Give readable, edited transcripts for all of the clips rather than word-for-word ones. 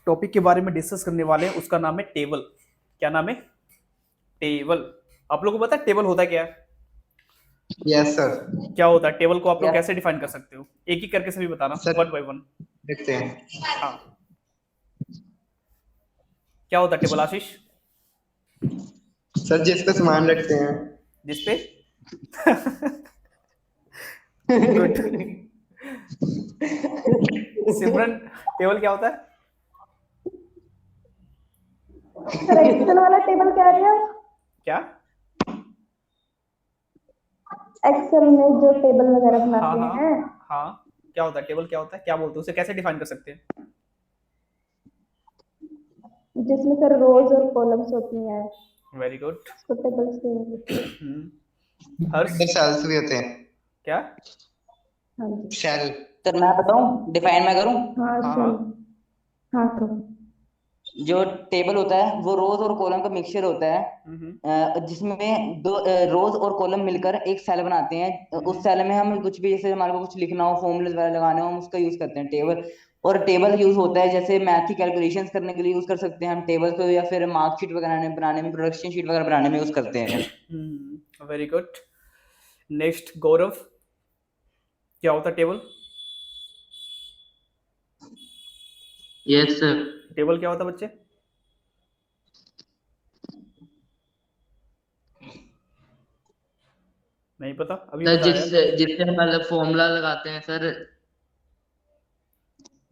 Topic के बारे में डिस्कस करने वाले हैं उसका नाम है टेबल। क्या नाम है? टेबल। आप लोगों को पता है टेबल होता क्या है? Yes sir. क्या होता है टेबल को आप लोग यस कैसे डिफाइन कर सकते हो? एक एक करके सभी बताना, सर वन बाय वन। देखते हैं। हाँ, क्या होता है टेबल आशीष? सर जिस पे सामान रखते हैं। जिसपे गुड। सिमरन, टेबल क्या होता है? सर एक्सेल वाला टेबल कह रहे हो? क्या? एक्सेल में जो टेबल वगैरह हाँ बनाते हाँ हैं, हाँ, क्या होता है टेबल? क्या होता है, क्या बोलते हैं उसे, कैसे डिफाइन कर सकते हैं? जिसमें सर रोज और कॉलम्स होती हैं, वेरी गुड। उसको टेबल्स कहेंगे। हर्ष, अंदर सेल्स भी होते हैं। क्या? हाँ जी। सेल। सर मैं बताऊं, डिफाइन मैं करूं। हाँ हाँ सर। हाँ। हाँ तो जो टेबल होता है वो रोज और कॉलम का मिक्सचर होता है, जिसमें दो रोज और कॉलम मिलकर एक सेल बनाते हैं। उस सेल में हम कुछ भी, जैसे हमारे को कुछ लिखना हो, फॉर्मूले वगैरह लगाने हो, हम उसका यूज करते हैं टेबल। और टेबल यूज होता है जैसे मैथ की कैलकुलेशंस करने के लिए यूज कर सकते हैं हम टेबल को, या फिर मार्कशीट वगैरह बनाने में, प्रोडक्शन शीट वगैरह बनाने में यूज करते हैं। Very good. नेक्स्ट गौरव, क्या होता है टेबल? Yes sir. टेबल क्या होता है बच्चे? नहीं पता, अभी सर बताया। जिससे जिससे हम मतलब फॉर्मूला लगाते हैं सर।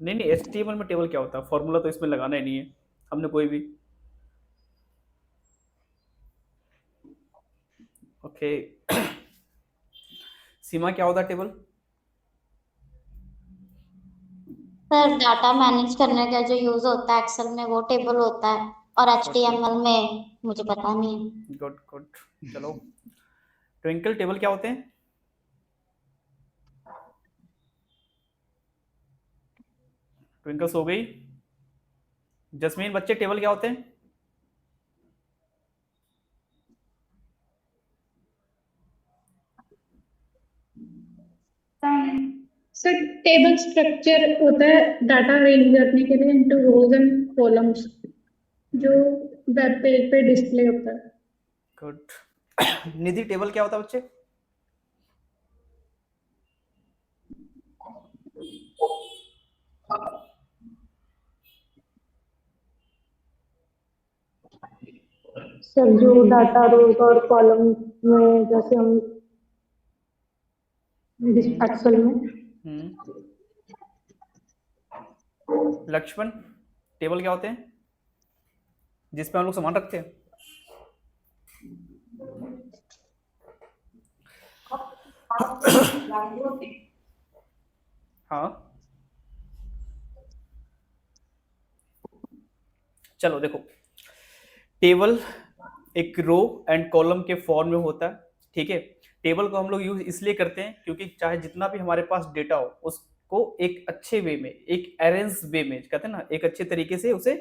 नहीं नहीं, HTML में टेबल क्या होता है? फॉर्मूला तो इसमें लगाना ही नहीं है हमने कोई भी। ओके। सीमा, क्या होता है टेबल? सर डाटा मैनेज करने का जो यूज होता है एक्सेल में वो टेबल होता है, और HTML में मुझे पता नहीं है। Good good. चलो, ट्विंकल, टेबल क्या होते हैं? ट्विंकल सो गई। जस्मीन, बच्चे टेबल क्या होते हैं? सर टेबल स्ट्रक्चर होता है डाटा अरेंज करने के लिए इनटू रोज एंड कॉलम्स, जो वेब पेज पे डिस्प्ले होता है। गुड। निधि, टेबल क्या होता है बच्चे? सर जो डाटा रोज और कॉलम में जैसे हम एक्सेल में लक्ष्मण, टेबल क्या होते हैं जिसपे हम लोग सामान रखते हैं? हाँ, चलो देखो, टेबल एक रो एंड कॉलम के फॉर्म में होता है, ठीक है। टेबल को हम लोग यूज इसलिए करते हैं क्योंकि चाहे जितना भी हमारे पास डेटा हो उसको एक अच्छे वे में, एक अरेंज वे में, कहते हैं ना, एक अच्छे तरीके से उसे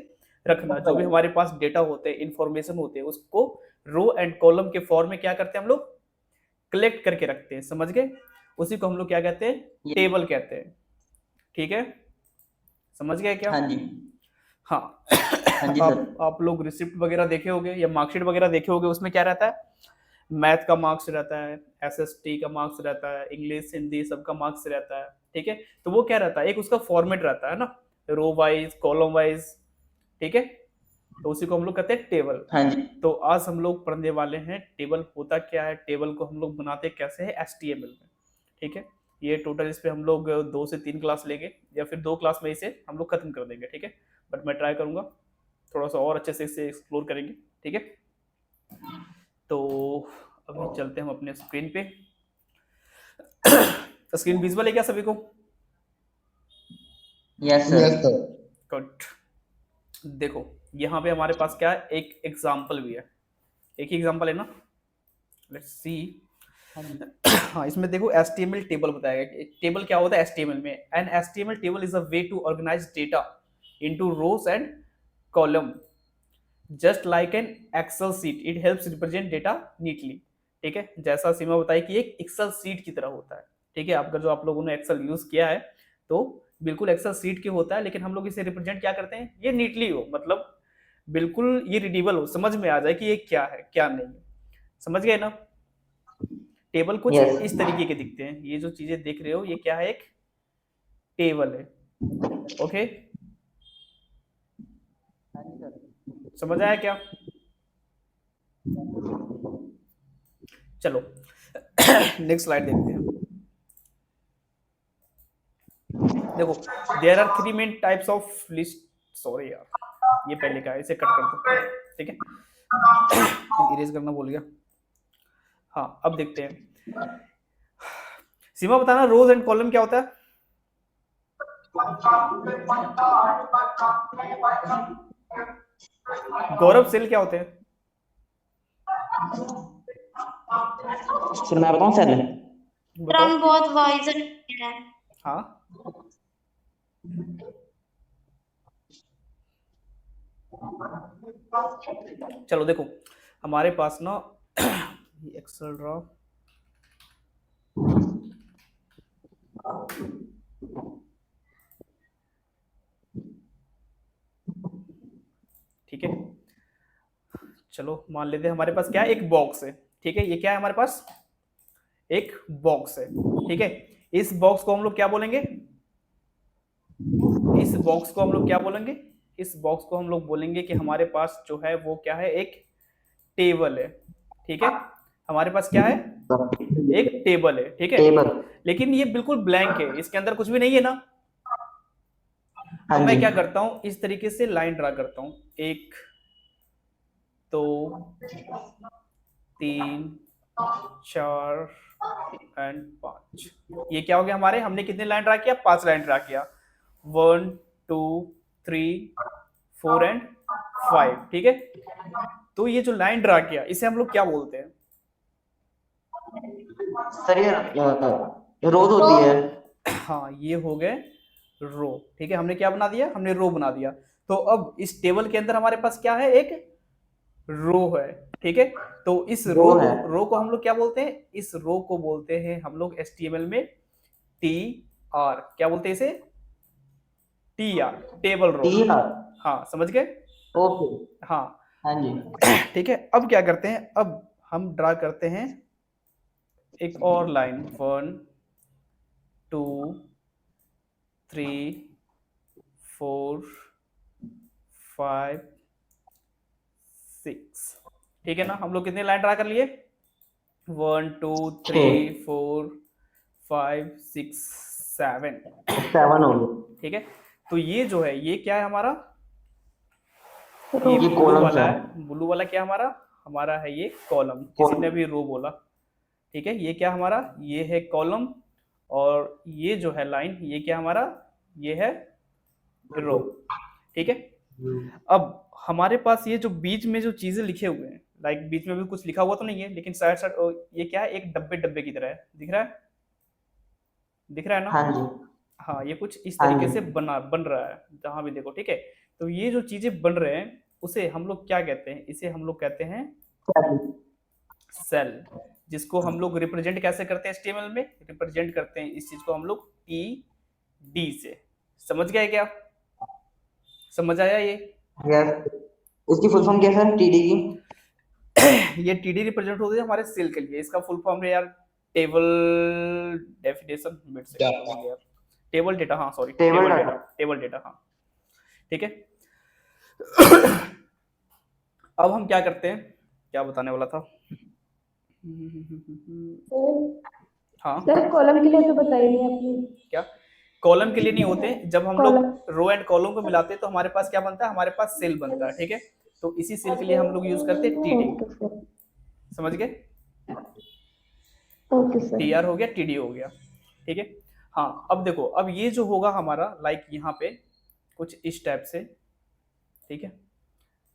रखना। जो भी हमारे पास डेटा होते हैं, इंफॉर्मेशन होते हैं, उसको रो एंड कॉलम के फॉर्म में क्या करते हैं हम लोग? कलेक्ट करके रखते हैं, समझ गए? उसी को हम लोग क्या कहते हैं? टेबल कहते हैं, ठीक है। समझ गए क्या? हाँ जी। हाँ। हाँ जी सर। आप लोग रिसिप्ट वगैरह देखे होंगे या मार्कशीट वगैरह देखे होंगे, उसमें क्या रहता है? मैथ का मार्क्स रहता है, SST का मार्क्स रहता है, इंग्लिश हिंदी सबका मार्क्स रहता है, ठीक है। तो वो क्या रहता है? एक उसका फॉर्मेट रहता है ना, रो वाइज, कॉलम वाइज, ठीक है। तो उसी को हम लोग कहते हैं टेबल। हाँ जी। तो आज हम लोग पढ़ने वाले हैं टेबल होता क्या है, टेबल को हम लोग बनाते कैसे हैं HTML में, ठीक है। ये टोटल इस पे हम लोग 2 से 3 क्लास लेंगे, या फिर 2 क्लास में इसे हम लोग खत्म कर देंगे, ठीक है। बट मैं ट्राई करूंगा थोड़ा सा और अच्छे से इसे एक्सप्लोर करेंगे, ठीक है। तो अभी चलते हैं हम अपने स्क्रीन पे। स्क्रीन विजुअल है क्या सभी को? Yes yes sir. Sir. Good. देखो, यहाँ पे हमारे पास क्या है, एक एग्जाम्पल भी है, एक ही एग्जाम्पल है ना। Let's see. हाँ, इसमें देखो HTML टेबल बताया गया। टेबल क्या होता है HTML में? An HTML table is a way to organize data into rows and columns, just like an Excel sheet, it helps represent data neatly, ठीक है। जैसा सीमा बताई कि एक एक्सेल सीट की तरह होता है, ठीक है। अगर जो आप लोगों ने एक्सेल यूज किया है तो बिल्कुल एक्सेल सीट के होता है, लेकिन हम लोग इसे रिप्रेजेंट क्या करते हैं, ये नीटली हो, मतलब बिल्कुल ये रीडेबल हो, समझ में आ जाए कि ये क्या है क्या नहीं है। समझ गए ना? टेबल कुछ Yes. इस तरीके के दिखते हैं। ये जो चीजें देख रहे हो ये क्या है, एक टेबल है। ओके, समझ आया क्या? चलो नेक्स्ट स्लाइड देखते हैं। देखो, there are 3 main types of list. Sorry यार, ये पहले का है, इसे कट कर दो, ठीक है, इरेज करना भूल गया। हाँ, अब देखते हैं। सीमा बताना, रोज एंड कॉलम क्या होता है? गौरव, सेल क्या होते हैं? फिर मैं बताऊं sir? From both voice and हाँ, चलो देखो, हमारे पास ना एक्सेल ड्रा, ठीक है, चलो मान लेते हैं हमारे पास क्या है, एक बॉक्स है, ठीक है, ये क्या है हमारे पास, एक बॉक्स है, ठीक है। इस बॉक्स को हम लोग क्या बोलेंगे, इस बॉक्स को हम लोग क्या बोलेंगे, इस बॉक्स को हम लोग बोलेंगे कि हमारे पास जो है वो क्या है, एक टेबल है, ठीक है। हमारे पास क्या है, एक टेबल है, ठीक है। टेबल। लेकिन ये बिल्कुल ब्लैंक है, इसके अंदर कुछ भी नहीं है ना। हाँ तो मैं जी। क्या करता हूं, इस तरीके से लाइन ड्रा करता हूं, 1 2 3 4 एंड 5। ये क्या हो गया हमारे, हमने कितने लाइन ड्रा किया, 5 लाइन ड्रा किया, 1 2 3 4 एंड 5, ठीक है। तो ये जो लाइन ड्रा किया इसे हम लोग क्या बोलते हैं? सर ये रोज होती है। हाँ, ये हो गए रो, ठीक है। हमने क्या बना दिया, हमने रो बना दिया। तो अब इस टेबल के अंदर हमारे पास क्या है, एक रो है, ठीक है। तो इस रो को हम लोग क्या बोलते हैं, इस रो को बोलते हैं हम लोग HTML में TR, क्या बोलते हैं इसे, TR, टेबल रो। हाँ, समझ गए? ओके। हाँ हाँ जी। ठीक है। अब क्या करते हैं, अब हम ड्रा करते हैं एक और लाइन, 1 2 3 4 5 6, ठीक है ना। हम लोग कितने लाइन ड्रा कर लिए, 1 2 3 4 5 6 7, 7 हो गए। ठीक है। तो ये जो है ये क्या है हमारा, ये ब्लू कॉलम वाला है। है, ब्लू वाला क्या हमारा, हमारा है ये कॉलम। किसी ने भी रो बोला, ठीक है। ये क्या हमारा, ये है कॉलम, और ये जो है लाइन, ये क्या हमारा, ये है रो, ठीक है। अब हमारे पास ये जो बीच में जो चीजें लिखे हुए हैं, लाइक बीच में भी कुछ लिखा हुआ तो नहीं है, लेकिन साइड साइड ये क्या है, एक डब्बे डब्बे की तरह है, दिख रहा है, दिख रहा है ना। हाँ जी। हाँ, ये कुछ इस हाँ तरीके जी। से बन रहा है, जहां भी देखो, ठीक है। तो ये जो चीजें बन रहे हैं उसे हम लोग क्या कहते हैं, इसे हम लोग कहते हैं सेल, जिसको हम लोग रिप्रेजेंट कैसे करते हैं, HTML में रिप्रेजेंट करते हैं इस चीज को हम लोग TD से। समझ गए क्या, समझ आया ये? यस। उसकी फुल फॉर्म क्या है सर, टीडी की? ये TD रिप्रेजेंट होती है हमारे सेल के लिए। इसका फुल फॉर्म है यार, टेबल डेफिनेशन मिड से यार, टेबल डेटा, हाँ सॉरी, टेबल टेबल डेटा, हाँ, ठीक है। अब हम क्या करते हैं, क्या बताने वाला था, हाँ सर कॉलम के लिए तो बताइए नहीं आपने। क्या, कॉलम के लिए नहीं होते, जब हम कॉलम। लोग रो एंड कॉलम को मिलाते हैं तो हमारे पास क्या बनता है, हमारे पास सेल बनता है, ठीक है। तो इसी सेल के लिए हम लोग यूज करते हैं TD, ओके सर। समझ गए, ओके सर। TR हो गया, TD हो गया, ठीक है। हाँ, अब देखो, अब ये जो होगा हमारा, लाइक यहाँ पे कुछ इस टाइप से, ठीक है।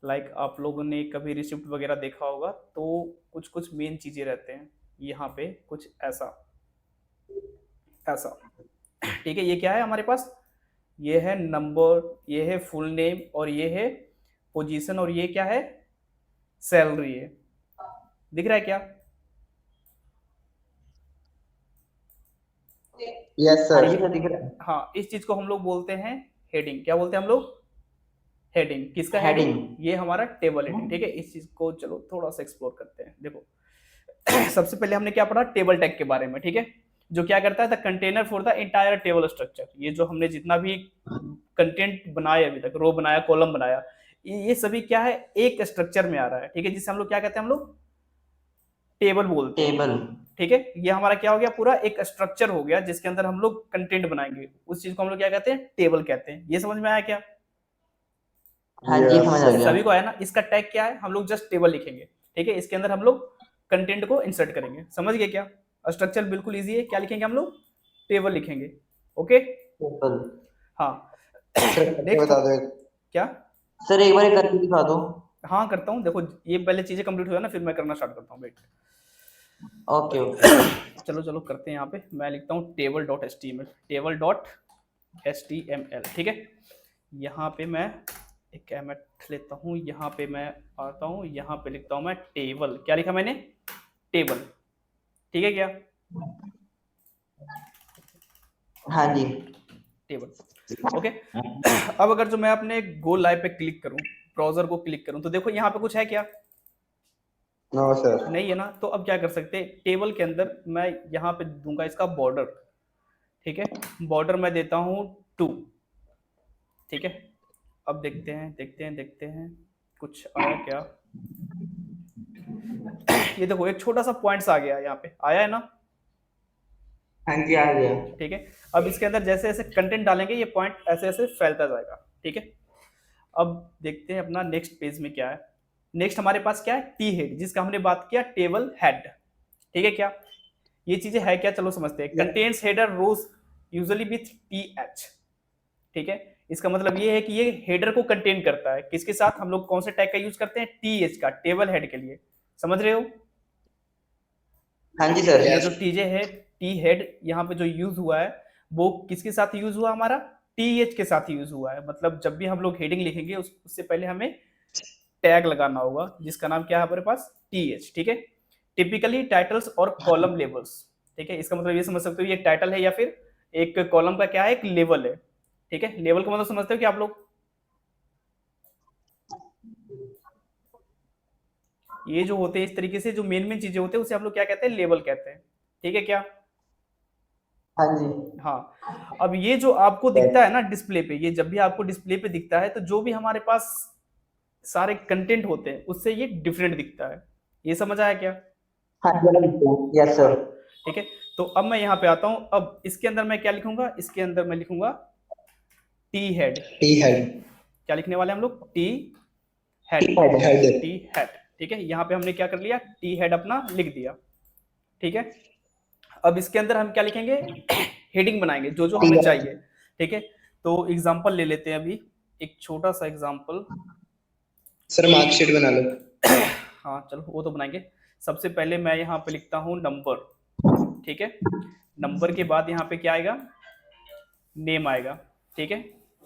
लाइक आप लोगों ने कभी रिसिप्ट वगैरह देखा होगा, तो कुछ कुछ मेन चीजें रहते हैं यहाँ पे, कुछ ऐसा ऐसा, ठीक है। ये क्या है हमारे पास, ये है नंबर, ये है फुल नेम, और ये है पोजीशन, और ये क्या है, सैलरी है, दिख रहा है क्या? यस हाँ सर। ये तो दिख रहा है। हाँ, इस चीज को हम लोग बोलते हैं हेडिंग। क्या बोलते हैं हम लोग? हेडिंग। किसका हेडिंग? हेडिंग। ये हमारा टेबल हेडिंग। ठीक है, इस चीज को चलो थोड़ा सा एक्सप्लोर करते हैं। देखो सबसे पहले हमने क्या पढ़ा? टेबल टैग के बारे में। ठीक है, जो क्या करता है? The container for the entire table structure. ये जो हमने जितना भी कंटेंट बनाया अभी तक, रो बनाया, कॉलम बनाया, ये सभी क्या है? एक स्ट्रक्चर में आ रहा है। ठीक है, जिसे हम लोग क्या कहते हैं? हम लोग टेबल बोलते हैं। टेबल। ठीक है, ये हमारा क्या हो गया? पूरा एक स्ट्रक्चर हो गया जिसके अंदर हम लोग कंटेंट बनाएंगे। उस चीज को हम लोग क्या कहते हैं? टेबल कहते हैं। ये समझ में आया क्या? हाँ जी समझ आ गया। सभी को आया ना? इसका टैग क्या है? हम लोग जस्ट टेबल लिखेंगे। ठीक है, इसके अंदर हम लोग कंटेंट को इंसर्ट करेंगे। समझ गए क्या? स्ट्रक्चर बिल्कुल इजी है। क्या लिखेंगे हम लोग? टेबल लिखेंगे। Okay, table. हाँ। सर करके नेक्स्ट बता दो एक। क्या? सर एक बार करके दिखा दो। हाँ करता हूँ। देखो ये पहले चीजें कंप्लीट हो जाए ना, फिर मैं करना स्टार्ट करता हूँ। Wait, okay okay. चलो चलो करते हैं। यहाँ पे मैं लिखता हूँ table dot H T M L, table dot H T M L. ठीक है, यहाँ पे मैं एक एमएट लेता हूँ, यहाँ पे मैं आता हूँ, यहाँ पे लिखता हूँ मैं टेबल। क्या लिखा मैंने? टेबल। ठीक है क्या? हाँ जी। टेबल। ओके, अब अगर जो मैं अपने गो लाइव पे क्लिक करूँ, ब्राउजर को क्लिक करूँ, तो देखो यहाँ पे कुछ है क्या? No sir. नहीं है ना? तो अब क्या कर सकते हैं? टेबल के अंदर मैं यहाँ पे दूंगा इसका बॉर्डर। ठीक है, बॉर्डर मैं देता हूँ 2। ठीक है, अब देखते हैं कुछ आया क्या। ये देखो एक छोटा सा पॉइंट्स आ गया, यहाँ पे आया है ना? हाँ जी आ गया। ठीक है, अब इसके अंदर जैसे जैसे कंटेंट डालेंगे ये पॉइंट ऐसे ऐसे फैलता जाएगा। ठीक है, अब देखते हैं अपना नेक्स्ट पेज में क्या है। नेक्स्ट हमारे पास क्या है? टी हेड, जिसका हमने बात किया टेबल हेड। ठीक है क्या? ये चीजें है क्या? चलो समझते हैं। Contains header rows usually with T H. ठीक है, इसका मतलब ये है कि ये हेडर को कंटेन करता है। किसके साथ? हम लोग कौन से टैग का यूज करते हैं? टी एच का, टेबल हेड के लिए। समझ रहे हो? हाँ जी सर। ये जो टीजे है, टी हेड यहाँ पे जो यूज हुआ है वो किसके साथ यूज हुआ? हमारा टी एच के साथ यूज हुआ है। मतलब जब भी हम लोग हेडिंग लिखेंगे उससे पहले हमें टैग लगाना होगा जिसका नाम क्या है हमारे पास? T H. ठीक है, टिपिकली टाइटल्स और कॉलम लेबल्स। ठीक है, इसका मतलब ये समझ सकते हो ये टाइटल है या फिर एक कॉलम का क्या है? एक लेवल है। ठीक है, लेवल का मतलब समझते हो कि आप लोग? ये जो होते हैं इस तरीके से जो मेन चीजें होते हैं उसे आप लोग क्या कहते हैं? लेवल कहते हैं। ठीक है क्या? हाँ जी। हाँ, अब ये जो आपको दिखता है ना डिस्प्ले पे, ये जब भी आपको डिस्प्ले पे दिखता है तो जो भी हमारे पास सारे कंटेंट होते हैं उससे ये डिफरेंट दिखता है। ये समझ आया क्या? हाँ जी यस सर। ठीक है, तो अब मैं यहाँ पे आता हूँ। अब इसके अंदर मैं क्या लिखूंगा? इसके अंदर मैं लिखूंगा टी हेड। T head. क्या लिखने वाले हम लोग? T head. Head. T head. ठीक है, यहाँ पे हमने क्या कर लिया? टी हेड अपना लिख दिया। ठीक है, अब इसके अंदर हम क्या लिखेंगे? हेडिंग बनाएंगे जो जो हमें चाहिए। ठीक है, तो एग्जांपल ले लेते हैं अभी, एक छोटा सा एग्जांपल। सर मार्कशीट बना लो। हाँ चलो वो तो बनाएंगे। सबसे पहले मैं यहाँ पे लिखता हूँ नंबर। ठीक है, नंबर के बाद यहाँ पे क्या आएगा? नेम आएगा। ठीक है,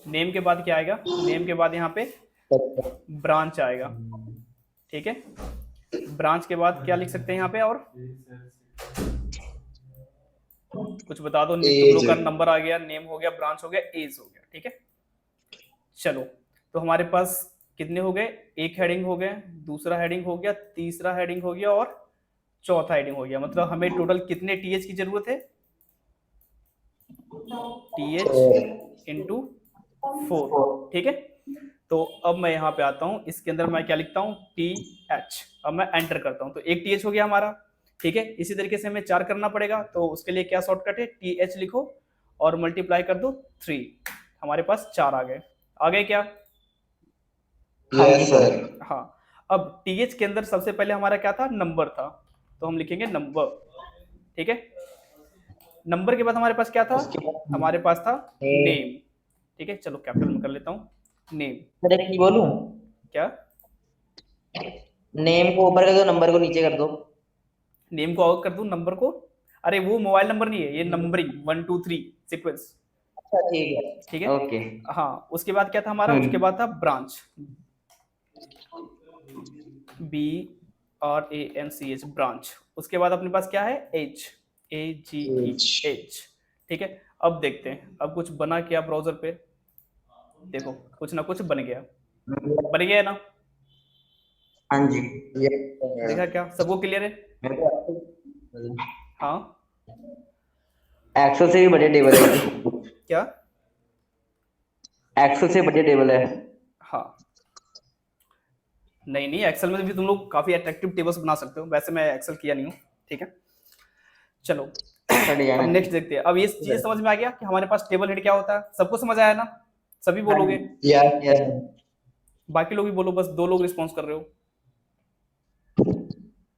नेम के बाद क्या आएगा? नेम के बाद यहाँ पे ब्रांच आएगा। ठीक है, ब्रांच के बाद क्या लिख सकते हैं यहाँ पे? और कुछ बता दो। तुम लोग का नंबर आ गया, नेम हो गया, ब्रांच हो गया, एज हो गया। ठीक है, चलो तो हमारे पास कितने हो गए? एक हेडिंग हो गया, दूसरा हेडिंग हो गया, तीसरा हेडिंग हो गया और चौथा हेडिंग हो गया। मतलब हमें टोटल कितने टीएच की जरूरत है? TH into 4। ठीक है, तो अब मैं यहाँ पे आता हूँ, इसके अंदर मैं क्या लिखता हूँ? T H. अब मैं एंटर करता हूँ तो एक टीएच हो गया हमारा। ठीक है, इसी तरीके से हमें 4 करना पड़ेगा, तो उसके लिए क्या शॉर्टकट है? टी एच लिखो और मल्टीप्लाई कर दो 3। हमारे पास 4 आ गए। आ गए क्या? Yes sir. हाँ, अब टीएच के अंदर सबसे पहले हमारा क्या था? नंबर था, तो हम लिखेंगे नंबर। ठीक है, नंबर के बाद हमारे पास क्या था? हमारे पास था नेम। ठीक है, चलो कैपिटल में कर लेता हूँ, नेम। सर एक बोलूं? क्या? नेम को ऊपर कर दो, नंबर को नीचे कर दो। नेम को आउट कर दूं, नंबर को? अरे वो मोबाइल नंबर नहीं है, ये नंबरिंग 1 2 3 सीक्वेंस। अच्छा ठीक है। ठीक है, ओके। हाँ, उसके बाद क्या था हमारा? उसके बाद था ब्रांच, BRANCH, ब्रांच। उसके बाद अपने पास क्या है? Age, AGE, age. ठीक है, अब देखते हैं अब कुछ बना क्या ब्राउजर पे। देखो कुछ ना कुछ बन गया ना। हाँ जी। देखा क्या, सबको क्लियर है? हाँ एक्सेल से भी बढ़िया टेबल है। क्या? एक्सेल से बढ़िया टेबल है। हाँ नहीं नहीं, एक्सेल में भी तुम लोग काफी अट्रैक्टिव टेबल्स बना सकते हो, वैसे मैं एक्सेल किया नहीं हूँ, ठीक है। चलो अब नेक्स्ट देखते हैं। अब ये चीज समझ में आ गया कि हमारे पास टेबल हेड क्या होता है, सबको समझ आया ना? सभी बोलोगे? यस बाकी लोग भी बोलो, बस 2 लोग रिस्पॉन्स कर रहे हो।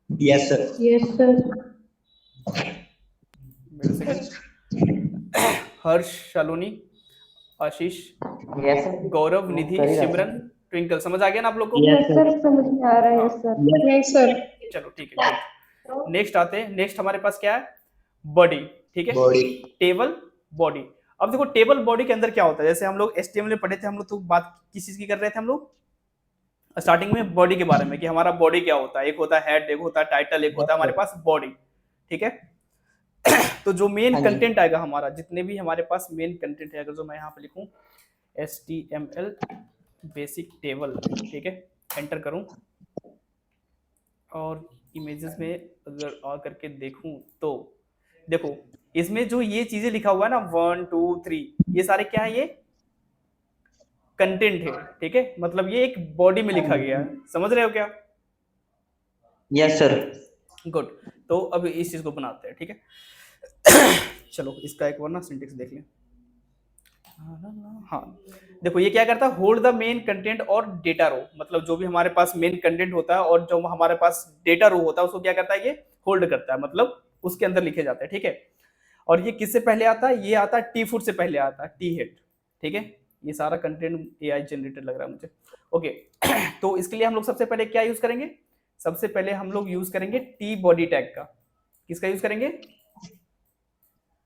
Yes sir. Yes sir. Wait a second. Harsh, Shaluni, Ashish, yes Gaurav, Nidhi, Simran, Twinkle, समझ आ गया ना आप लोग को? यस सर, समझ में आ रहा है। Yes sir. Yes sir. चलो ठीक है, गुड। नेक्स्ट आते हैं। नेक्स्ट हमारे पास क्या है? बॉडी, ठीक है। बॉडी। Table body. अब देखो टेबल बॉडी के अंदर क्या होता है, जैसे हम लोग HTML में पढ़े थे, हम लोग तो बात किस चीज की कर रहे थे हम लोग स्टार्टिंग में? बॉडी के बारे में, कि हमारा बॉडी क्या होता है। एक होता है हेड, एक होता है टाइटल, एक होता है हमारे पास बॉडी, ठीक है। तो जो मेन कंटेंट आएगा हमारा, जितने भी हमारे पास मेन कंटेंट है, अगर जो मैं यहाँ पे लिखूं HTML बेसिक टेबल, ठीक है, एंटर करूं और इमेजेस में अगर आ करके देखूं तो देखो इसमें जो ये चीजें लिखा हुआ है ना 1 2 3, ये सारे क्या है? ये कंटेंट है, ठीक है। मतलब ये एक बॉडी में लिखा गया है, समझ रहे हो क्या? Yes sir. गुड। तो अब इस चीज को बनाते हैं, ठीक है। चलो इसका एक बार ना सिंटेक्स देख लें। हाँ देखो ये क्या करता है, होल्ड द मेन कंटेंट और डेटा रो, मतलब जो भी हमारे पास मेन कंटेंट होता है और जो हमारे पास डेटा रो होता है उसको क्या करता है, ये होल्ड करता है, मतलब उसके अंदर लिखे जाते हैं, ठीक है। और ये किससे पहले आता है? ये आता है टी फूड से पहले आता है, टी हेड, ठीक है। ये सारा कंटेंट AI जनरेटेड लग रहा है मुझे, ओके। तो इसके लिए हम लोग सबसे पहले क्या यूज करेंगे? सबसे पहले हम लोग यूज करेंगे टी बॉडी टैग का। किसका यूज करेंगे?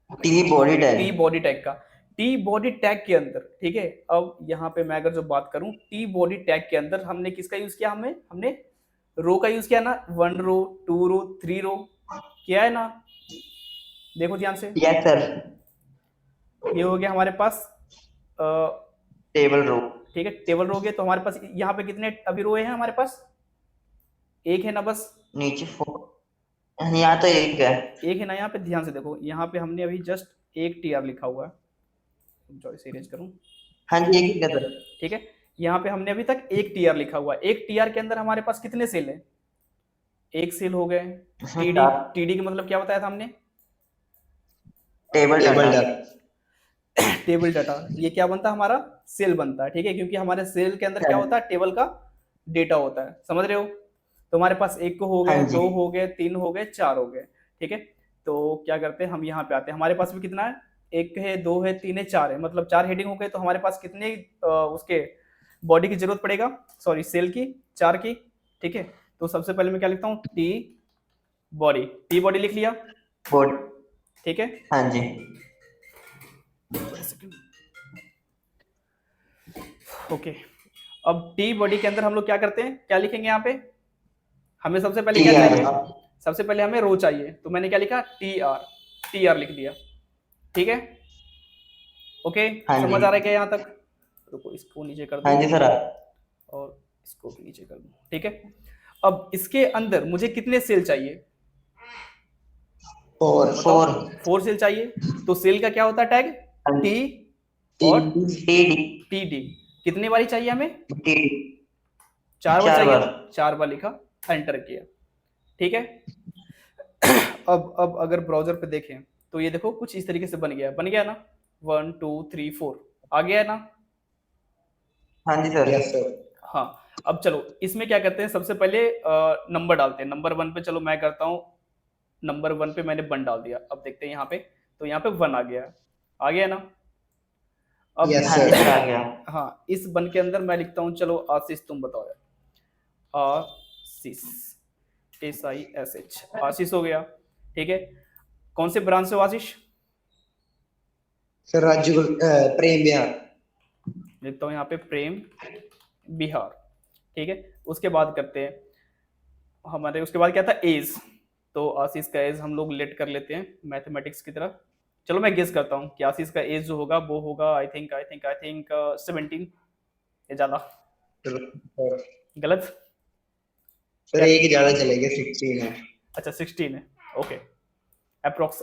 T body tag. T body tag का। टी बॉडी टैग के अंदर, ठीक है। अब यहाँ पे मैं अगर जो बात करूं टी बॉडी टैग के अंदर हमने किसका यूज किया? हमने रो का यूज किया ना, 1 रो 2 रो 3 रो किया है ना? देखो ध्यान से। Yes sir. ये हो गया हमारे पास टेबल रो। ठीक है, टेबल रो हो गया। तो हमारे पास यहाँ पे कितने अभी रो हैं हमारे पास? एक है ना बस? नीचे 4, यहाँ तो एक है। एक है ना? यहाँ पे ध्यान से देखो, यहाँ पे हमने अभी जस्ट एक TR लिखा हुआ है, इसे इरेज करूं, हाँ जी एक ही है सर। ठीक है। यहाँ पे हमने अभी तक एक TR लिखा हुआ है। एक TR के अंदर हमारे पास कितने सेल हैं? एक सेल हो गए। TD का मतलब क्या बताया था हमने? Table data. Table data. ये क्या बनता है हमारा? सेल बनता है, ठीक है, क्योंकि हमारे सेल के अंदर क्या होता है? टेबल का डेटा होता है, समझ रहे हो? तो हमारे पास एक हो गए, 2 हो गए, 3 हो गए, 4 हो गए, ठीक है। तो क्या करते हैं हम यहाँ पे आते हैं, हमारे पास भी कितना है? 1 है, 2 है, 3 है, 4 है, मतलब 4 हेडिंग हो गए। तो हमारे पास कितने उसके बॉडी की जरूरत पड़ेगा, सॉरी सेल की? 4 की, ठीक है। तो सबसे पहले मैं क्या लिखता हूँ? टी बॉडी लिख लिया, ठीक है। हाँ जी। ओके, अब टी बॉडी के अंदर हम लोग क्या करते हैं, क्या लिखेंगे यहाँ पे? हमें सबसे पहले क्या चाहिए? सबसे पहले हमें रो चाहिए, तो मैंने क्या लिखा? TR लिख दिया, ठीक है। ओके, समझ आ रहा है क्या यहाँ तक? रुको इसको नीचे कर दो। हाँ जी सर। और इसको भी नीचे कर दो, ठीक है। अब इसके अंदर मुझे कितने सेल चाहिए? 4 सेल चाहिए। तो सेल का क्या होता है टैग? T और TD। कितनी बारी चाहिए हमें? 4 बार चाहिए। 4 बार लिखा, एंटर किया, ठीक है। अब अगर ब्राउजर पे देखें तो ये देखो कुछ इस तरीके से बन गया ना, 1 2 3 4 आ गया है ना? हाँ जी सर। Yes sir. हाँ, अब चलो इसमें क्या करते हैं, सबसे पहले नंबर डालते हैं। नंबर 1 पे चलो मैं करता हूँ, नंबर 1 पे मैंने 1 डाल दिया। अब देखते हैं यहाँ पे, तो यहाँ पे 1 आ गया ना? अब यस सर। आ गया। हाँ, इस 1 के अंदर मैं लिखता हूँ, चलो आशीष तुम बताओ यार। आशीष, SISH, आशीष हो गया, ठीक है। कौन से ब्रांच से हो आशीष? सर राज्य प्रेम बिहार। लिखता हूँ यहाँ पे प्रेम बिहार, ठीक है। उसके बाद करते हैं हमारे, उसके बाद क्या था? एज। तो आशीष का एज हम लोग लेट कर लेते हैं मैथमेटिक्स की तरह, चलो मैं गेस करता हूँ कि आशीष का एज जो होगा वो होगा आई थिंक 17 या ज्यादा। सर गलत? एक ज्यादा चलेगा, 16 है। अच्छा 16 है, ओके, अप्रोक्स,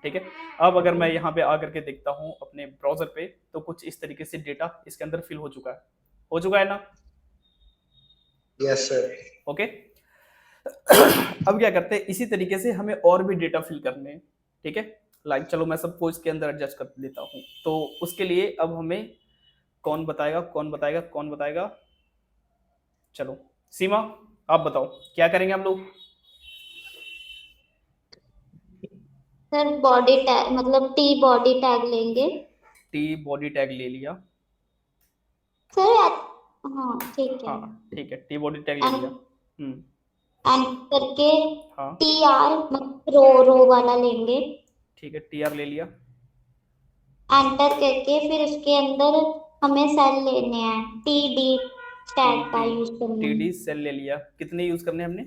ठीक है। अब अगर मैं यहाँ पे आकर के देखता हूँ अपने ब्राउजर पे, तो कुछ इस तरीके से डेटा इसके अंदर फिल हो चुका है ना? Yes sir. ओके। अब क्या करते हैं, इसी तरीके से हमें और भी डेटा फिल करने हैं, ठीक है। लाइक चलो मैं सबको इसके अंदर एडजस्ट कर देता हूँ। तो उसके लिए अब हमें कौन बताएगा? चलो सीमा आप बताओ क्या करेंगे हम लोग? सर बॉडी टैग मतलब टी बॉडी टैग लेंगे। टी बॉडी टैग ले लिया। सर हाँ ठीक है। हाँ ठीक है, टी बॉडी टैग ले लिया। एंड करके हाँ टी आर मतलब रो वाला लेंगे। ठीक है, टी आर ले लिया। एंटर करके फिर उसके अंदर हमें सेल लेने हैं, टी डी टैग का यूज करना टी है। डी सेल ले लिया। कितने यूज करने हैं हमने?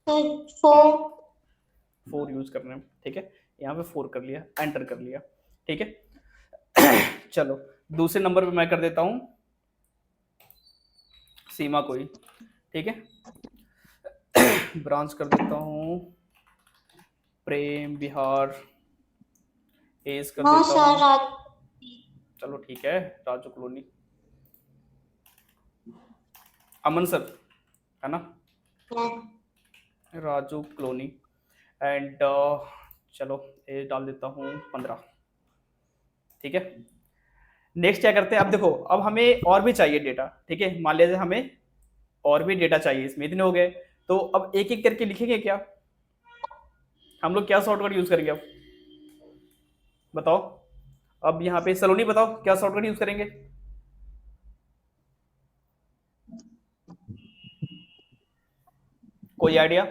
सर 4 यूज करने हैं, ठीक है। यहाँ पे 4 कर लिया, एंटर कर लिया, ठीक है। चलो दूसरे नंबर पे मैं कर देता हूँ सीमा को ही, ठीक है। ब्रांच कर देता हूँ प्रेम विहार, एज कर हाँ देता हूँ, सर चलो ठीक है, राजू कॉलोनी। अमन सर है ना, राजू कॉलोनी। एंड चलो एज डाल देता हूँ 15, ठीक है। नेक्स्ट क्या करते हैं, अब देखो अब हमें और भी चाहिए डेटा, ठीक है। मान लीजिए हमें और भी डेटा चाहिए, इसमें इतने हो गए, तो अब एक एक करके लिखेंगे क्या? हम लोग क्या शॉर्टकट यूज करेंगे अब बताओ? अब यहाँ पे सलोनी बताओ क्या शॉर्टकट यूज करेंगे? कोई आइडिया?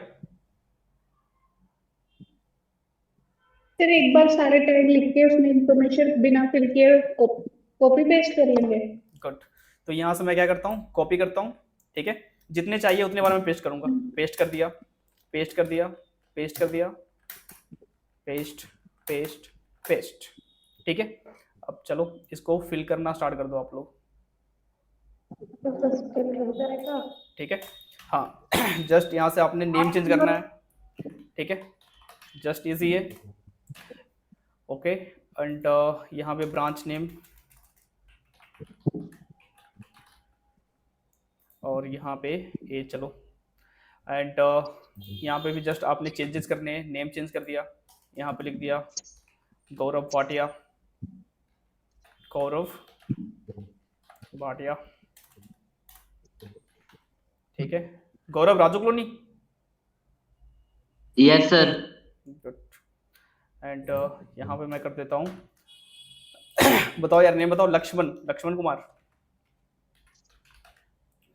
फिर एक बार सारे टैग लिख के उसमें इंफॉर्मेशन बिना फिल किए कॉपी पेस्ट कर लेंगे। गुड। तो यहाँ से मैं क्या करता हूँ, कॉपी करता हूँ, ठीक है। जितने चाहिए उतने बार मैं पेस्ट करूंगा। पेस्ट कर दिया, पेस्ट कर दिया, पेस्ट कर दिया, पेस्ट पेस्ट पेस्ट, ठीक है। अब चलो इसको फिल करना स्टार्ट कर दो आप लोग, तो बस फिल हो जाएगा। ठीक है। हाँ जस्ट यहाँ से आपने नेम चेंज करना है, ठीक है, जस्ट इजी है, ओके। एंड यहाँ पे ब्रांच नेम और यहाँ पे ये चलो। एंड यहाँ पे भी जस्ट आपने चेंजेस करने हैं, नेम चेंज कर दिया, यहाँ पे लिख दिया गौरव भाटिया, ठीक है। Gaurav Raju colony, yes sir. Good. And यहाँ पे मैं कर देता हूँ बताओ यार नेम बताओ, लक्ष्मण कुमार,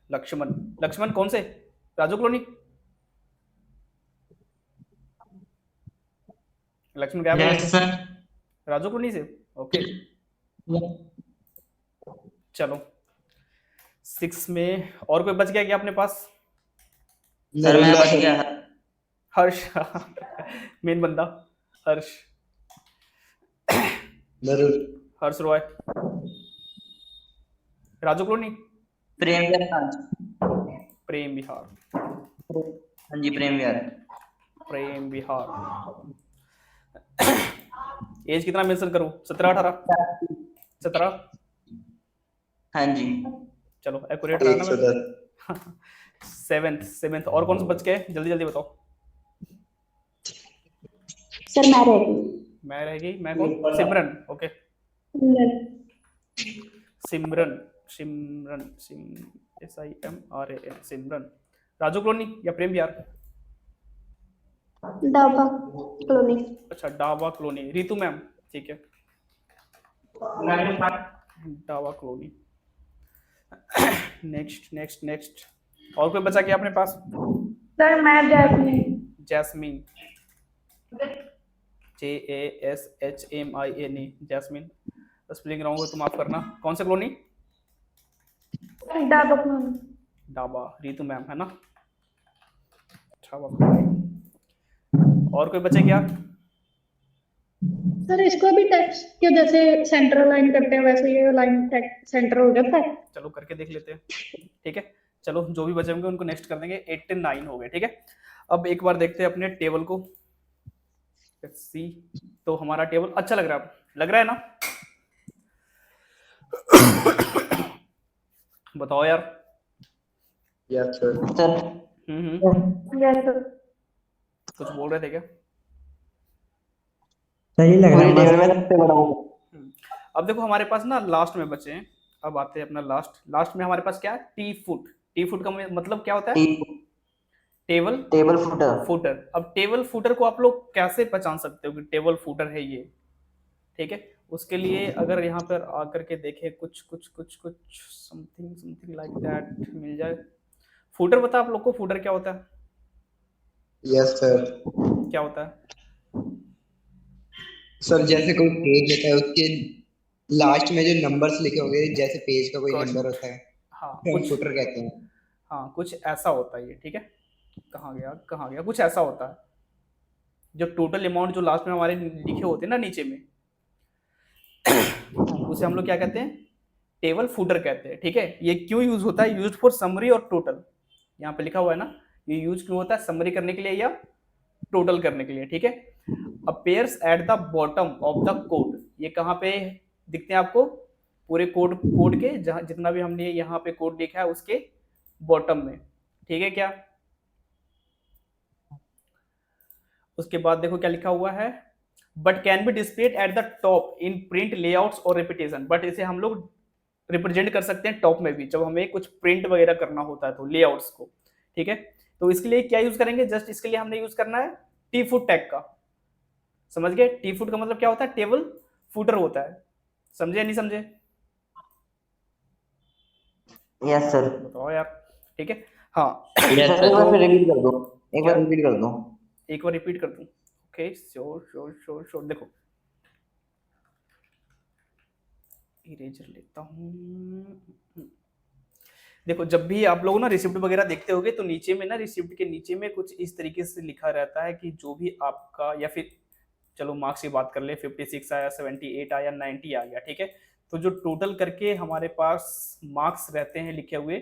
लक्ष्मण कौन से? राजू कॉलोनी? लक्ष्मण क्या यस सर। राजू कॉलोनी से, ओके। चलो 6 में और कोई बच गया क्या अपने पास? सर मैं बच गया। हर्ष मेन बंदा हर्ष, हर्ष रॉय, राजू कॉलोनी, प्रेम विहार। प्रेम विहार, हाँ जी प्रेम विहार। प्रेम विहार। एज कितना मेंशन करूं? 17 18? 17? हाँ जी। चलो एक्यूरेट रहा ना। 7th और कौन सा बच गए, जल्दी जल्दी बताओ। सर मैं रहेगी। मैं कौन? सिमरन, ओके। सिमरन SIMRAN, सिमरन। राजू कॉलोनी या प्रेम विहार? डाबा कॉलोनी। अच्छा डाबा कॉलोनी, रितु मैम, ठीक है, डाबा कॉलोनी। नेक्स्ट और कोई बचा क्या अपने पास? सर मैं jasmine, JASHMIN, jasmine. Spelling wrong हो तो माफ करना। कौन सा कॉलोनी? डाबा कॉलोनी। डाबा, रितु मैम है ना, डाबा कॉलोनी। और कोई बचे क्या? सर इसको भी टेक्स्ट के जैसे सेंटर अलाइन करते हैं वैसे ये अलाइन सेंटर हो जाता है। चलो करके देख लेते हैं, ठीक है। चलो जो भी बचे होंगे उनको नेक्स्ट कर देंगे। 8 and 9 हो गए, ठीक है। अब एक बार देखते हैं अपने टेबल को। Let's see। तो हमारा टेबल अच्छा लग रहा है ना? बताओ यार। Yes sir. Sir yes sir. कुछ बोल रहे थे क्या? सही लग पूरी रहा है टेबल बस। में सबसे बड़ा होगा। अब देखो हमारे पास ना लास्ट में बचे हैं। अब आते हैं अपना लास्ट में हमारे पास क्या है? टी फुट का मतलब क्या होता है? Table table footer. फुटर। अब टेबल फुटर को आप लोग कैसे पहचान सकते हो कि टेबल फुटर है ये, ठीक है। उसके लिए अगर यहाँ पर आकर के देखें कुछ समथिंग लाइक दैट मिल जाए। फुटर पता आप लोग को? फुटर क्या होता है? Yes sir. क्या होता है? सर जैसे कोई पेज होता है उसके लास्ट में जो नंबर्स लिखे होंगे, जैसे पेज का कोई Correct। नंबर होता है, हाँ हम फुटर कहते हैं। हाँ कुछ ऐसा होता है ये, ठीक है। कहाँ गया? कुछ ऐसा होता है जो टोटल अमाउंट जो लास्ट में हमारे लिखे होते हैं ना नीचे में, उसे हम लोग क्या कहते हैं? टेबल फुटर कहते हैं, ठीक है। ये क्यों यूज होता है? यूज फॉर समरी और टोटल। यहाँ पे लिखा हुआ है ना, ये यूज क्यों होता है? समरी करने के लिए या टोटल करने के लिए, ठीक है। Appears at the bottom of the code. ये कहाँ पे दिखते हैं आपको? पूरे कोड के जहाँ जितना भी हमने यहाँ पे कोड लिखा है उसके बॉटम में, ठीक है क्या। उसके बाद देखो क्या लिखा हुआ है, but can be displayed at the top in print layouts और रिपीटेशन। बट इसे हम लोग रिप्रेजेंट कर सकते हैं टॉप में भी, जब हमें कुछ प्रिंट वगैरह करना होता है तो लेआउट्स को, ठीक है। तो इसके लिए क्या यूज करेंगे? जस्ट इसके लिए हमने यूज करना है टी फुट टैग का। समझ गए? टी फुट का मतलब क्या होता है? टेबल फुटर होता है। समझे या नहीं समझे? Yes sir. बताओ यार, ठीक है। हाँ सर एक बार फिर रिपीट कर दो। एक क्या? बार रिपीट कर दो। एक बार रिपीट कर दूं? Okay sure. देखो इरेजर लेता हूं। देखो जब भी आप लोग ना रिसिप्ट वगैरह देखते होगे तो नीचे में ना, रिसिप्ट के नीचे में कुछ इस तरीके से लिखा रहता है कि जो भी आपका, या फिर चलो मार्क्स की बात कर ले, 56 आया, 78 आया, 90 आ गया, ठीक है। तो जो टोटल करके हमारे पास मार्क्स रहते हैं लिखे हुए,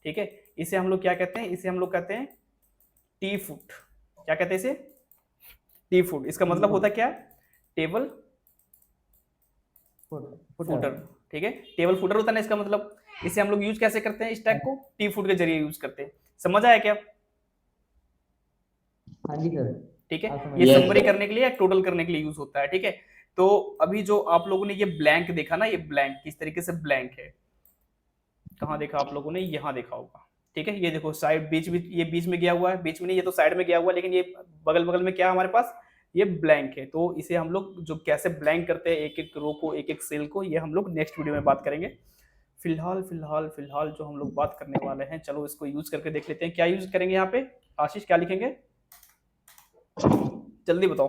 ठीक है, इसे हम लोग क्या कहते हैं? इसे हम लोग कहते हैं टी फुट। क्या कहते हैं इसे? T foot. इसका मतलब होता क्या है? टेबल फुटर, ठीक है। टेबल फुटर होता है ना, इसका मतलब। इसे हम लोग यूज कैसे करते हैं? इस टैग को टी फुट के जरिए यूज करते हैं। समझ आया क्या? हाँ जी सर। ठीक है। ये समरी करने के लिए या टोटल करने के लिए यूज होता है, ठीक है। तो अभी जो आप लोगों ने ये ब्लैंक देखा ना, ये ब्लैंक किस तरीके से ब्लैंक है, कहाँ देखा आप लोगों ने? यहाँ देखा होगा, ठीक है। ये देखो साइड बीच ये बीच में गया हुआ है, बीच में नहीं, ये तो साइड में गया हुआ है, लेकिन ये बगल में क्या है हमारे पास? ये ब्लैंक है। तो इसे हम लोग जो कैसे ब्लैंक करते हैं एक एक रो को, एक एक सेल को, ये हम लोग नेक्स्ट वीडियो में बात करेंगे। फिलहाल जो हम लोग बात करने वाले हैं, चलो इसको यूज करके देख लेते हैं। क्या यूज करेंगे यहाँ पे? आशीष क्या लिखेंगे? जल्दी बताओ।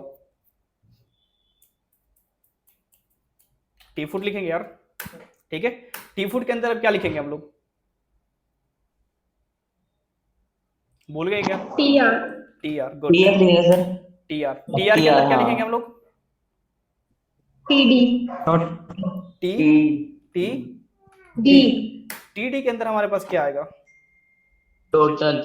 टी फुट लिखेंगे यार, ठीक है। टी फुट के अंदर अब क्या लिखेंगे हम लोग? भूल गए क्या? TR good. टीआर लिखेंगे सर। टीआर के अंदर क्या लिखेंगे हम लोग? TD T T D T के अंदर हमारे पास क्या आएगा? टोटल।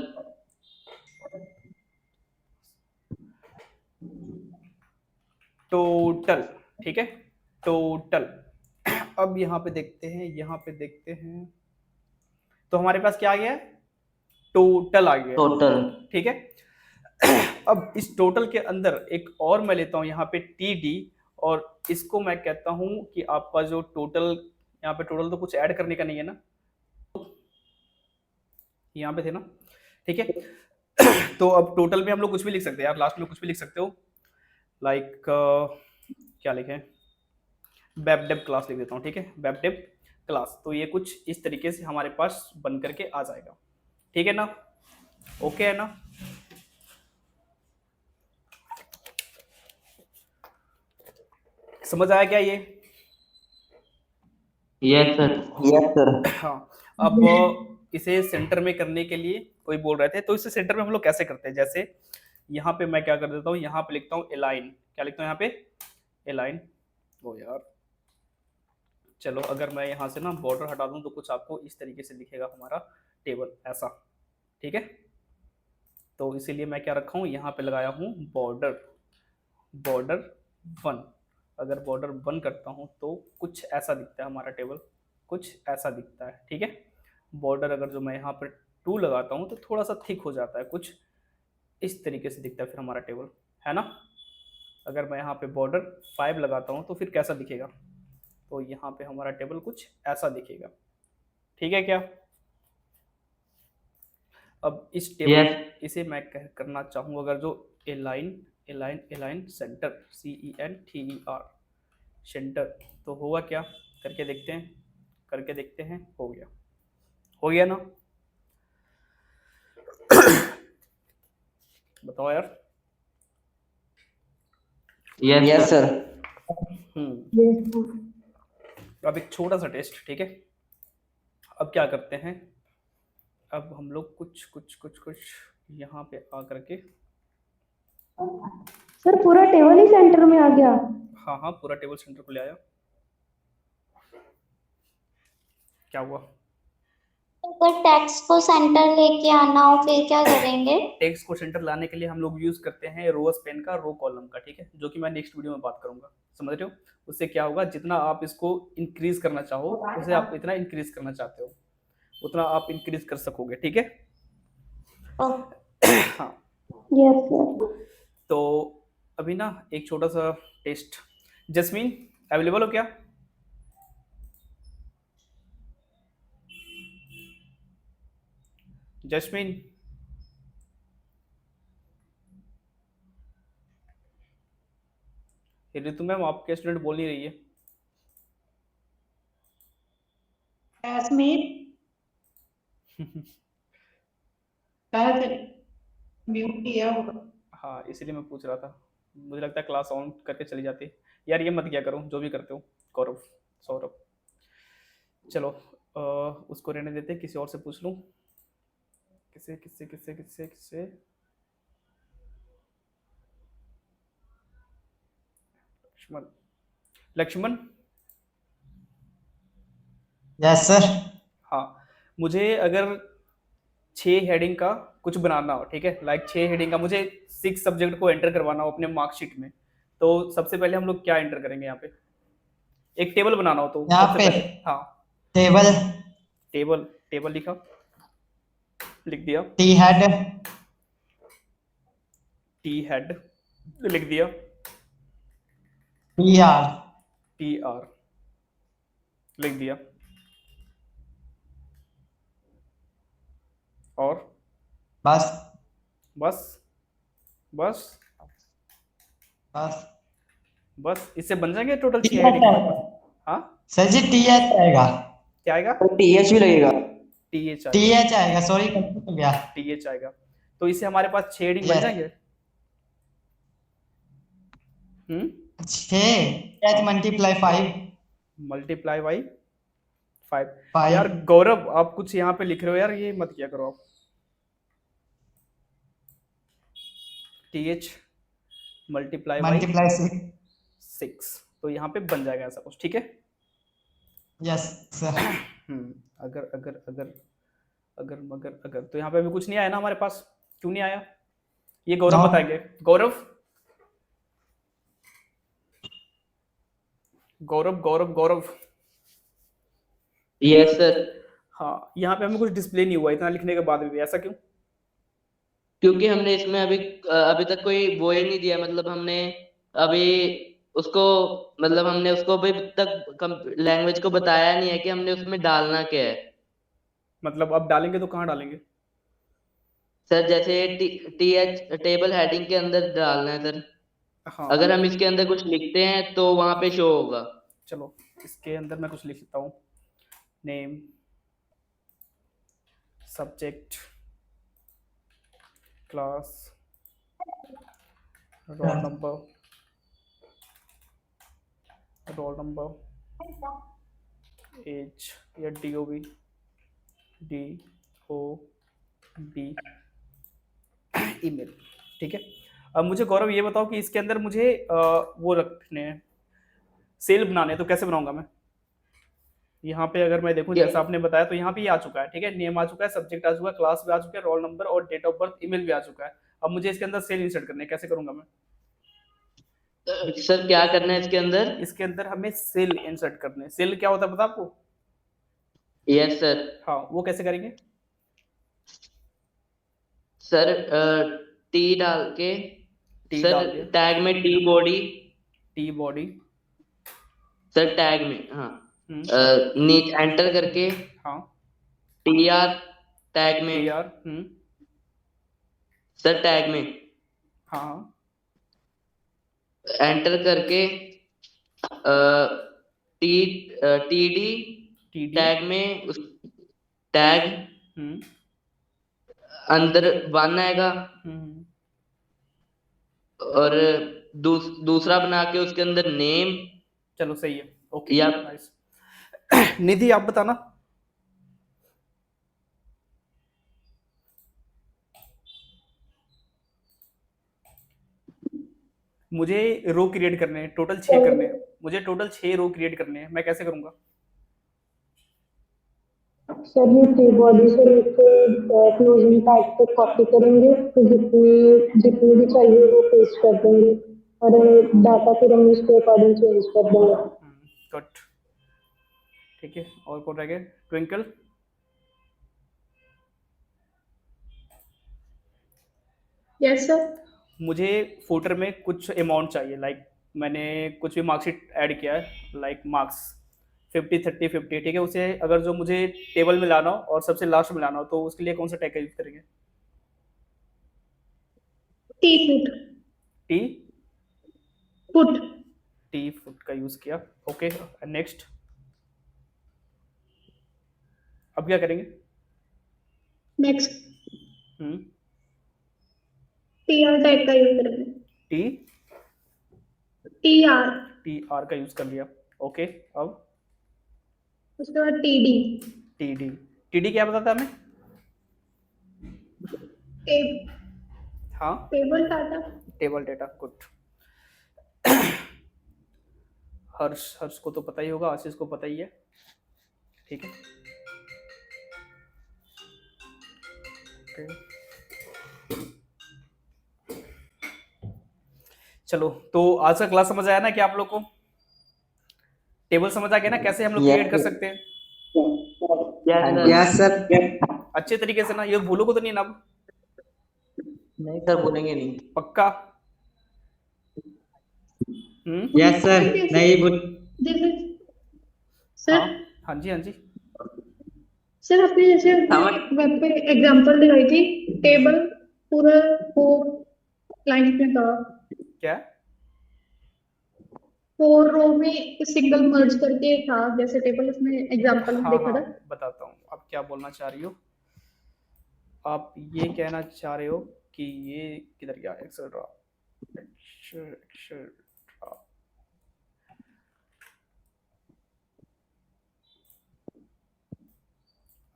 टोटल, ठीक है। टोटल। अब यहाँ पे देखते हैं, तो हमारे पास क्या आ गया? टोटल आ गया, टोटल। ठीक है। अब इस टोटल के अंदर एक और मैं लेता हूं यहाँ पे TD, और इसको मैं कहता हूं कि आपका जो टोटल, यहाँ पे टोटल तो कुछ ऐड करने का नहीं है ना, यहाँ पे थे ना, ठीक है। तो अब टोटल में हम लोग कुछ भी लिख सकते हैं यार, लास्ट में कुछ भी लिख सकते हो। लाइक क्या लिखें? वेबडेव क्लास लिख देता हूँ, ठीक है। वेबडेव क्लास। तो ये कुछ इस तरीके से हमारे पास बन करके आ जाएगा, ठीक है ना? ओके है ना? समझ आया क्या ये? Yes sir. हाँ। अब इसे सेंटर में करने के लिए कोई बोल रहे थे, तो इसे सेंटर में हम लोग कैसे करते हैं? जैसे यहाँ पे मैं क्या कर देता हूँ, यहाँ पे लिखता हूँ अलाइन। क्या लिखता हूँ यहाँ पे? एलाइन। ओ यार, चलो अगर मैं यहाँ से ना बॉर्डर हटा दूँ तो कुछ आपको इस तरीके से दिखेगा हमारा टेबल, ऐसा, ठीक है। तो इसीलिए मैं क्या रखा हूँ, यहाँ पे लगाया हूँ बॉर्डर, बॉर्डर 1। अगर बॉर्डर 1 करता हूँ तो कुछ ऐसा दिखता है हमारा टेबल, कुछ ऐसा दिखता है, ठीक है। बॉर्डर अगर जो मैं यहाँ पर 2 लगाता हूँ तो थोड़ा सा थिक हो जाता है, कुछ इस तरीके से दिखता है फिर हमारा टेबल, है ना। अगर मैं यहाँ पे बॉर्डर 5 लगाता हूँ तो फिर कैसा दिखेगा, तो यहाँ पे हमारा टेबल कुछ ऐसा दिखेगा, ठीक है क्या। अब इस टेबल Yes. इसे मैं करना चाहूँ अगर जो align, align, align centre, CENTER centre, तो होगा क्या, करके देखते हैं, करके देखते हैं। हो गया, हो गया ना। बताओ यार। Yes, yes sir. सर। अब एक छोटा सा टेस्ट, ठीक है। अब क्या करते हैं, अब हम लोग कुछ कुछ कुछ कुछ यहाँ पे आ करके, सर पूरा टेबल ही सेंटर में आ गया। हाँ हाँ पूरा टेबल सेंटर को ले आया। क्या हुआ, अगर टेक्स्ट को सेंटर लेके आना हो फिर क्या करेंगे? टेक्स्ट को सेंटर लाने के लिए हम लोग यूज करते हैं रो स्पेन का, रो कॉलम का, ठीक है, जो कि मैं नेक्स्ट वीडियो में बात करूंगा, समझ रहे हो। उससे क्या होगा, जितना आप इसको इंक्रीज करना चाहो उसे आप इतना इंक्रीज करना चाहते हो उतना आप इंक्रीज कर सकोगे, ठीक है। हाँ, यस सर। तो अभी ना एक छोटा सा टेस्ट, जस्मीन अवेलेबल हो क्या? जस्मीन, ऋतु मैम आपके स्टूडेंट बोल नहीं रही है। म्यूट किया होगा। हाँ इसीलिए मैं पूछ रहा था, मुझे लगता है क्लास ऑन करके चली जाती। यार ये मत किया करो जो भी करते हो, गौरव, सौरभ। चलो उसको रहने देते, किसी और से पूछ लूँ। किससे किससे किससे किससे किससे लक्ष्मण, लक्ष्मण। Yes sir. हाँ, मुझे अगर 6 हेडिंग का कुछ बनाना हो, ठीक है, लाइक 6 हेडिंग का मुझे 6 सब्जेक्ट को एंटर करवाना हो अपने मार्कशीट में, तो सबसे पहले हम लोग क्या एंटर करेंगे यहाँ पे, एक टेबल बनाना हो तो यहाँ सबसे पे पहले, हाँ टेबल, टेबल, टेबल लिखा, लिख दिया, टी हेड, टी हेड लिख दिया, टी आर, टी आर लिख दिया, और बस बस बस बस बस इससे बन जाएंगे टोटल टी 6 एच हेडिंग हमारे आएगा पास। हाँ सर जी, टी एच आएगा, क्या आएगा, TH भी लगेगा। टी एच टी आएगा, एच आएगा, सॉरी कंफ्यूज हो गया। टी एच आएगा, तो इससे हमारे पास 6 हेडिंग बन यस, जाएंगे। 6 एच मल्टीप्लाई 5, मल्टीप्लाई बाई 5। 5 यार गौरव आप कुछ यहाँ पे लिख रहे हो यार, ये मत किया करो आप। T H multiply by multiply 6। 6, तो यहाँ पे बन जाएगा ऐसा कुछ, ठीक है। Yes sir. अगर अगर अगर अगर मगर अगर, तो यहाँ पे अभी कुछ नहीं आया ना हमारे पास, क्यों नहीं आया ये गौरव No. बताएंगे। गौरव, गौरव गौरव गौरव, Yes, sir. हाँ यहाँ पे हमें कुछ डिस्प्ले नहीं हुआ इतना लिखने के बाद भी, ऐसा क्यों? क्योंकि हमने इसमें अभी तक कोई वो ही नहीं दिया, मतलब हमने अभी उसको मतलब हमने उसको अभी तक लैंग्वेज को बताया नहीं है कि हमने उसमें डालना क्या है। मतलब अब डालेंगे तो कहाँ डालेंगे? सर जैसे TH टेबल हेडिंग के अंदर डालना है सर। हाँ अगर हम इसके अंदर कुछ लिखते हैं तो वहां पे शो होगा। चलो इसके अंदर मैं कुछ लिख सकता हूँ, name, subject, class, roll number, age या DOB, ईमेल, ठीक है। अब मुझे गौरव ये बताओ कि इसके अंदर मुझे वो रखने हैं, सेल बनाने तो कैसे बनाऊंगा मैं? यहाँ पे अगर मैं देखूं जैसा आपने बताया तो यहाँ पे ये आ चुका है, ठीक है, नेम आ चुका है, सब्जेक्ट आ चुका है, क्लास भी आ चुका है, रोल नंबर और डेट ऑफ बर्थ, ईमेल भी आ चुका है। अब मुझे इसके अंदर सेल इंसर्ट करने कैसे करूंगा मैं? सर क्या करना है इसके अंदर? इसके अंदर हमें सेल इंसर्ट करने। सेल क्या होता है पता आपको? Yes sir. हाँ, वो कैसे करेंगे? सर टी डाल के, टी सर डाल दिया, टैग में T body, T body, sir tag में, हाँ हम्म, नीचे एंटर करके हाँ, टी आर टैग में, टी आर, सर टैग में हाँ हाँ, एंटर करके T T D T D, tag में उस टैग हम्म, अंदर 1 आएगा हम्म, और दूसरा बना के उसके अंदर नेम चलो सही है, ओके, या नाइस। निधि आप बताना। मुझे रो क्रिएट करने हैं, टोटल 6 करने हैं, मुझे टोटल 6 रो क्रिएट करने हैं, मैं कैसे करूंगा? सर ये टी बॉडी से लेके क्लोजिंग टैग तक कॉपी करेंगे, तो जितनी जितनी भी चाहिए वो पेस्ट कर देंगे और डाटा फिर हम उसके अकॉर्डिंग चेंज कर देंगे। कट, ठीक है, और कौन रह गया? ट्विंकल। Yes sir. मुझे फुटर में कुछ अमाउंट चाहिए, लाइक मैंने कुछ भी मार्कशीट ऐड किया है, लाइक मार्क्स 50 30 50, ठीक है, उसे अगर जो मुझे टेबल में लाना हो और सबसे लास्ट में लाना हो तो उसके लिए कौन सा टैग का यूज करेंगे? T foot. T foot. T foot का यूज किया, ओके, नेक्स्ट। अब क्या करेंगे? Next hmm, T R tag का यूज करेंगे। T T R. T R का यूज कर लिया, ओके। अब उसके बाद T D. T D, T D क्या बताता है हमें? हाँ, table data. Table data, good. Harsh, Harsh को तो पता ही होगा, आशीष को पता ही है, ठीक है, चलो तो आज का क्लास समझ आया ना कि आप लोग को? टेबल समझ आ गया ना कैसे हम लोग क्रिएट कर सकते हैं? Yes sir. अच्छे तरीके से ना, ये भूलोगे तो नहीं ना अब? नहीं सर, बोलेंगे नहीं। पक्का? यस सर, नहीं बोल। जैसे सर, हाँ हाँ जी, हाँ जी, सर आपने जैसे वेब पे एग्जांपल दिखाई थी, टेबल पूरा 4 लाइन में था, क्या? 4 रो में सिंगल मर्ज करके था जैसे टेबल, उसमें एग्जांपल में हाँ देखा हाँ, था। बताता हूँ आप क्या बोलना चाह रही हो। आप ये कहना चाह रहे हो कि ये किधर गया? एक्सेट्रा, एक्सेट्रा,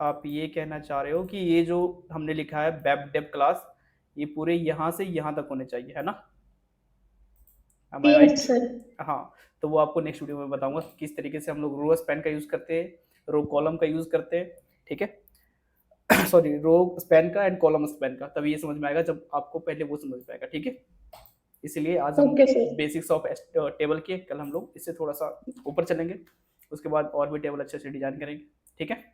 आप ये कहना चाह रहे हो कि ये जो हमने लिखा है वेब डेव क्लास, ये पूरे यहाँ से यहाँ तक होने चाहिए, है ना? Am I right? Yes sir. हाँ, तो वो आपको नेक्स्ट वीडियो में बताऊंगा किस तरीके से हम लोग रो स्पैन का यूज करते हैं, रो कॉलम का यूज करते हैं, ठीक है। सॉरी, रो स्पैन का एंड कॉलम स्पैन का, तभी ये समझ में आएगा जब आपको पहले वो समझ में आएगा, ठीक है। इसलिए आज हम okay sir. Basics of table के, कल हम लोग इससे थोड़ा सा ऊपर चलेंगे, उसके बाद और भी टेबल अच्छे से डिजाइन करेंगे, ठीक है।